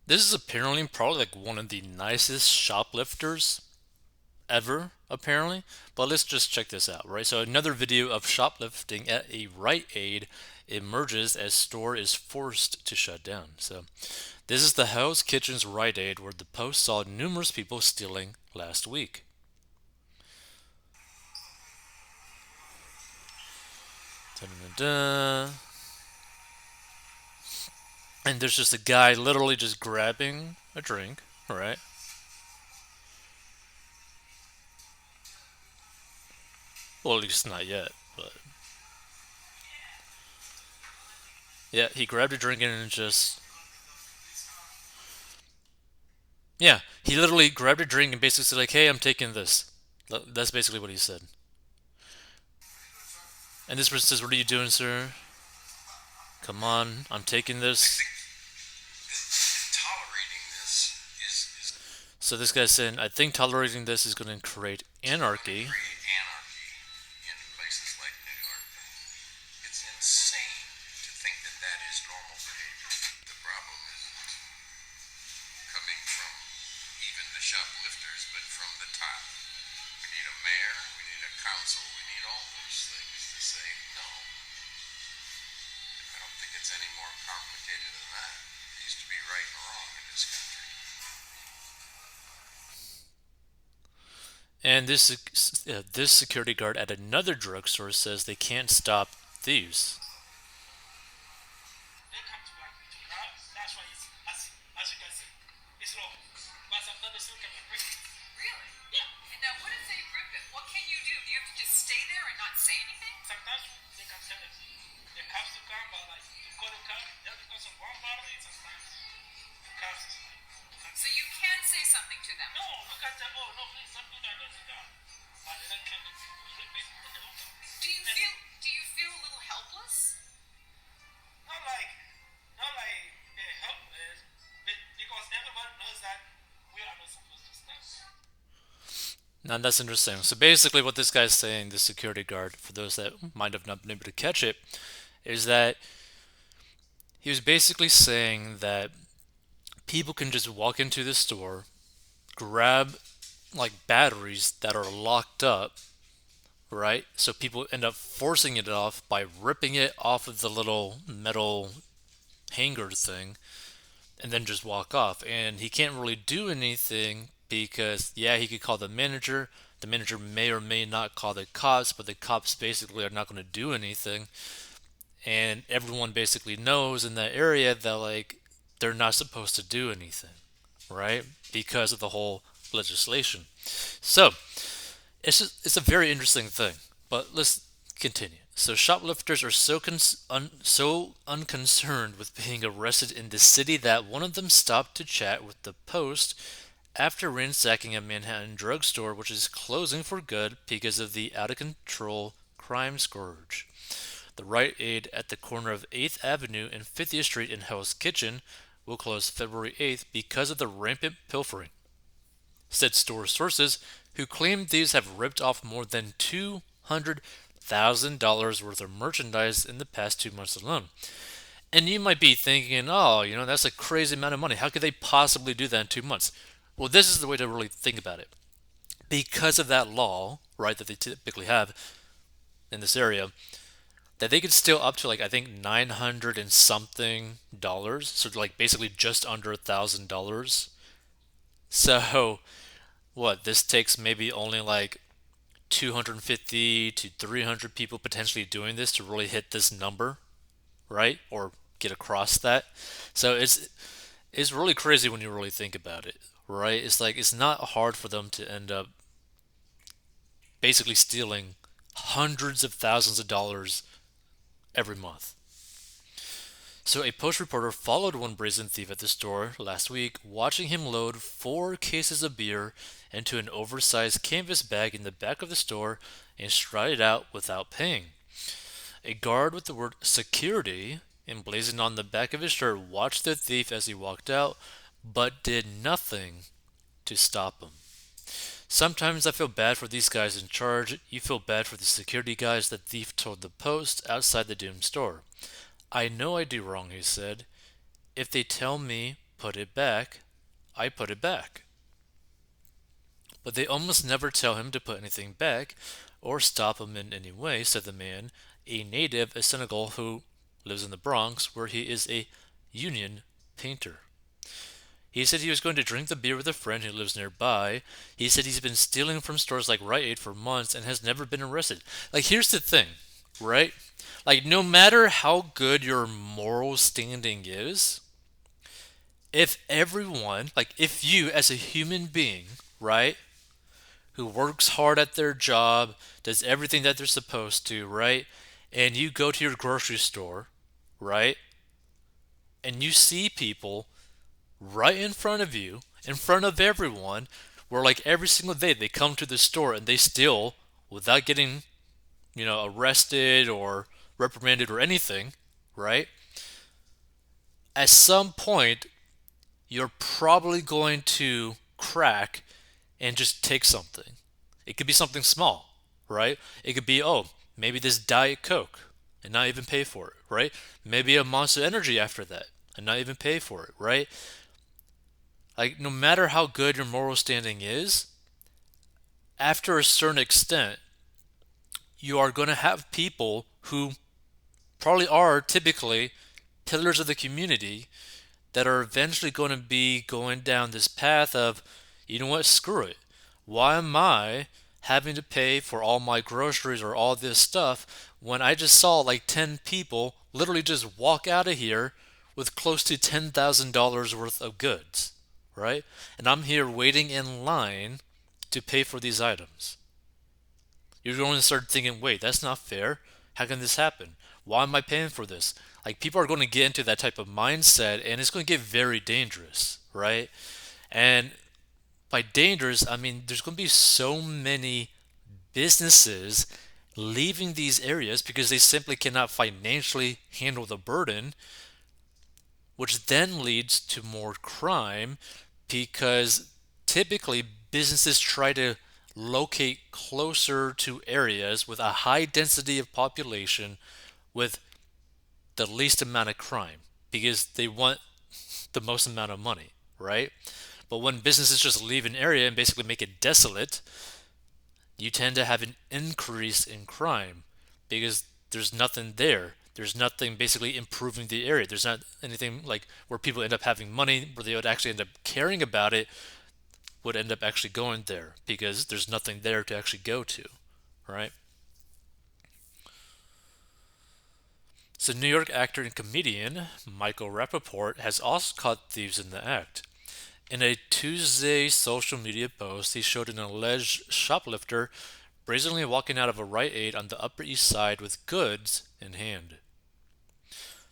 This is apparently probably like one of the nicest shoplifters ever, apparently. But let's just check this out, right? So another video of shoplifting at a Rite Aid emerges as store is forced to shut down. So this is the Hell's Kitchen's Rite Aid where the Post saw numerous people stealing last week. Dun-dun-dun. And there's just a guy literally just grabbing a drink, right? Well, at least not yet, but yeah, he grabbed a drink and just yeah, he literally grabbed a drink and basically said like, "Hey, I'm taking this." That's basically what he said. And this person says, "What are you doing, sir? Come on, I'm taking this." So this guy's saying, "I think tolerating this is going to create anarchy." Shoplifters, but from the top. We need a mayor, we need a council, we need all those things to say no. I don't think it's any more complicated than that. It used to be right and wrong in this country. And this security guard at another drugstore says they can't stop thieves. Really? Yeah. And now, what if they rip it? What can you do? Do you have to just stay there and not say anything? Sometimes they can send it. The cops to come, but like you call the cop just because of one bottle, and sometimes the cops is like. So you can say something to them. No, you can say, oh no, please don't do that, don't do that. But they don't kill it. Rip it, put it on. Do you feel a little helpless? Not like helpless, but because everyone knows that we are not supposed to stop. Now that's interesting. So basically, what this guy's saying, the security guard, for those that might have not been able to catch it, is that he was basically saying that people can just walk into the store, grab like batteries that are locked up, right? So people end up forcing it off by ripping it off of the little metal hanger thing and then just walk off. And he can't really do anything because, yeah, he could call the manager. The manager may or may not call the cops, but the cops basically are not going to do anything. And everyone basically knows in that area that, like, they're not supposed to do anything, right? Because of the whole legislation. So, it's a very interesting thing. But let's continue. So shoplifters are so unconcerned with being arrested in the city that one of them stopped to chat with the Post after ransacking a Manhattan drugstore which is closing for good because of the out of control crime scourge. The Rite Aid at the corner of 8th Avenue and 50th Street in Hell's Kitchen will close February 8th because of the rampant pilfering, said store sources who claim thieves have ripped off more than $200,000 worth of merchandise in the past 2 months alone. And you might be thinking, oh, that's a crazy amount of money. How could they possibly do that in 2 months? Well, this is the way to really think about it. Because of that law, right, that they typically have in this area, that they could steal up to like I think 900 and something dollars, so like basically just under $1,000. So what? This takes maybe only like 250 to 300 people potentially doing this to really hit this number, right? Or get across that. So it's really crazy when you really think about it, right? It's like it's not hard for them to end up basically stealing hundreds of thousands of dollars every month. So a Post reporter followed one brazen thief at the store last week, watching him load 4 cases of beer into an oversized canvas bag in the back of the store and stride it out without paying. A guard with the word security emblazoned on the back of his shirt watched the thief as he walked out, but did nothing to stop him. Sometimes I feel bad for these guys in charge. You feel bad for the security guys, the thief told the Post outside the doomed store. I know I do wrong, he said. If they tell me, put it back, I put it back. But they almost never tell him to put anything back or stop him in any way, said the man, a native of Senegal who lives in the Bronx, where he is a union painter. He said he was going to drink the beer with a friend who lives nearby. He said he's been stealing from stores like Rite Aid for months and has never been arrested. Like, here's the thing, right? Like, no matter how good your moral standing is, if everyone, like, if you as a human being, right, who works hard at their job, does everything that they're supposed to, right, and you go to your grocery store, right, and you see people right in front of you, in front of everyone, where like every single day they come to the store and they steal without getting, arrested or reprimanded or anything, right? At some point, you're probably going to crack and just take something. It could be something small, right? It could be, oh, maybe this Diet Coke and not even pay for it, right? Maybe a Monster Energy after that and not even pay for it, right? Like, no matter how good your moral standing is, after a certain extent, you are going to have people who probably are typically pillars of the community that are eventually going to be going down this path of, you know what, screw it. Why am I having to pay for all my groceries or all this stuff when I just saw like 10 people literally just walk out of here with close to $10,000 worth of goods, right? And I'm here waiting in line to pay for these items. You're going to start thinking, wait, that's not fair. How can this happen? Why am I paying for this? Like, people are going to get into that type of mindset, and it's going to get very dangerous, right? And by dangerous, I mean there's going to be so many businesses leaving these areas because they simply cannot financially handle the burden, which then leads to more crime because typically businesses try to locate closer to areas with a high density of population with the least amount of crime because they want the most amount of money, right? But when businesses just leave an area and basically make it desolate, you tend to have an increase in crime because there's nothing there. There's nothing basically improving the area. There's not anything like where people end up having money, where they would actually end up caring about it, would end up actually going there because there's nothing there to actually go to, right? So, New York actor and comedian Michael Rappaport has also caught thieves in the act. In a Tuesday social media post, he showed an alleged shoplifter brazenly walking out of a Rite Aid on the Upper East Side with goods in hand.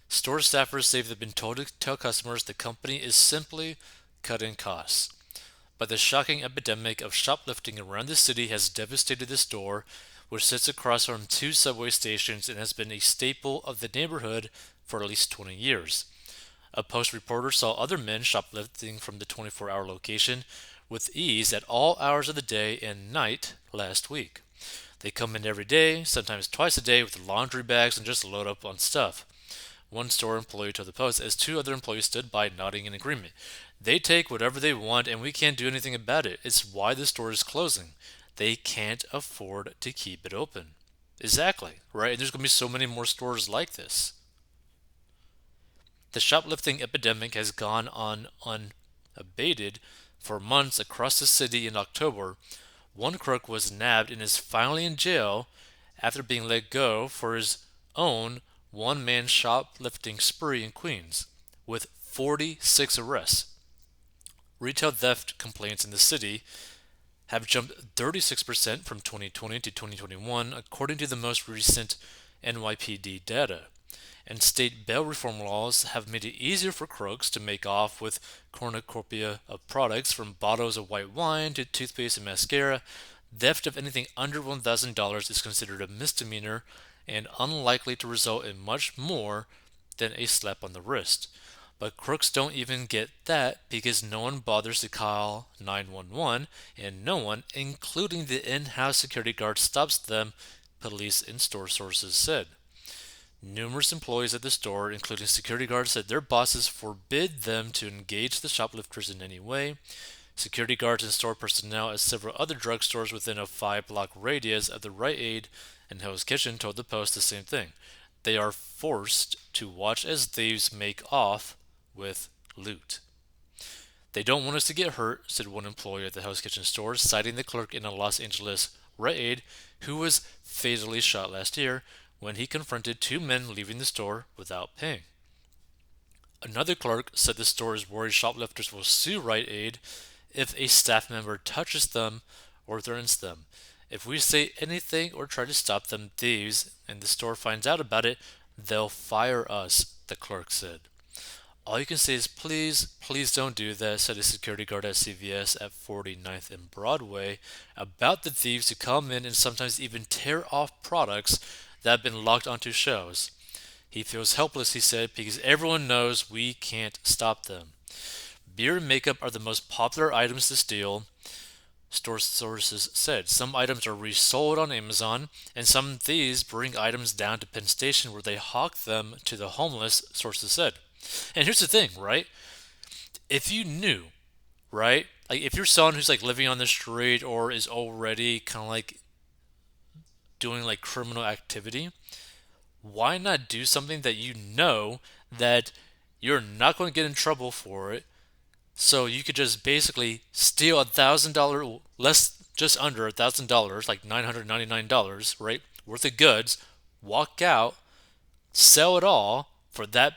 Store staffers say they've been told to tell customers the company is simply cutting costs. But the shocking epidemic of shoplifting around the city has devastated the store, which sits across from two subway stations and has been a staple of the neighborhood for at least 20 years. A Post reporter saw other men shoplifting from the 24-hour location with ease at all hours of the day and night last week. They come in every day, sometimes twice a day, with laundry bags and just load up on stuff. One store employee told the Post as two other employees stood by nodding in agreement. They take whatever they want and we can't do anything about it. It's why the store is closing. They can't afford to keep it open. Exactly, right? And there's going to be so many more stores like this. The shoplifting epidemic has gone on unabated for months across the city. In October, one crook was nabbed and is finally in jail after being let go for his own one-man shoplifting spree in Queens, with 46 arrests. Retail theft complaints in the city have jumped 36% from 2020 to 2021, according to the most recent NYPD data. And state bail reform laws have made it easier for crooks to make off with cornucopia of products from bottles of white wine to toothpaste and mascara. Theft of anything under $1,000 is considered a misdemeanor and unlikely to result in much more than a slap on the wrist. But crooks don't even get that because no one bothers to call 911 and no one, including the in-house security guard, stops them, police and store sources said. Numerous employees at the store, including security guards, said their bosses forbid them to engage the shoplifters in any way. Security guards and store personnel at several other drugstores within a 5 block radius of the Rite Aid and Hell's Kitchen told the Post the same thing. They are forced to watch as thieves make off with loot. They don't want us to get hurt, said one employee at the Hell's Kitchen store, citing the clerk in a Los Angeles Rite Aid who was fatally shot last year when he confronted two men leaving the store without paying. Another clerk said the store is worried shoplifters will sue Rite Aid if a staff member touches them or threatens them. If we say anything or try to stop them thieves and the store finds out about it, they'll fire us, the clerk said. All you can say is please, please don't do that, said a security guard at CVS at 49th and Broadway about the thieves who come in and sometimes even tear off products that have been locked onto shelves. He feels helpless, he said, because everyone knows we can't stop them. Beer and makeup are the most popular items to steal, store sources said. Some items are resold on Amazon, and some thieves bring items down to Penn Station where they hawk them to the homeless, sources said. And here's the thing, right? If you knew, right? Like if you're someone who's like living on the street or is already kind of like doing like criminal activity, why not do something that you know that you're not going to get in trouble for it? So you could just basically steal $1,000, less, just under $1,000, like $999, right, worth of goods, walk out, sell it all for that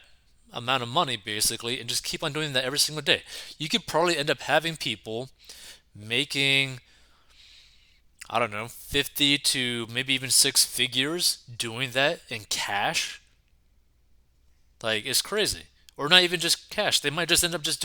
amount of money, basically, and just keep on doing that every single day. You could probably end up having people making, I don't know, 50 to maybe even six figures doing that in cash. Like, it's crazy. Or not even just cash. They might just end up just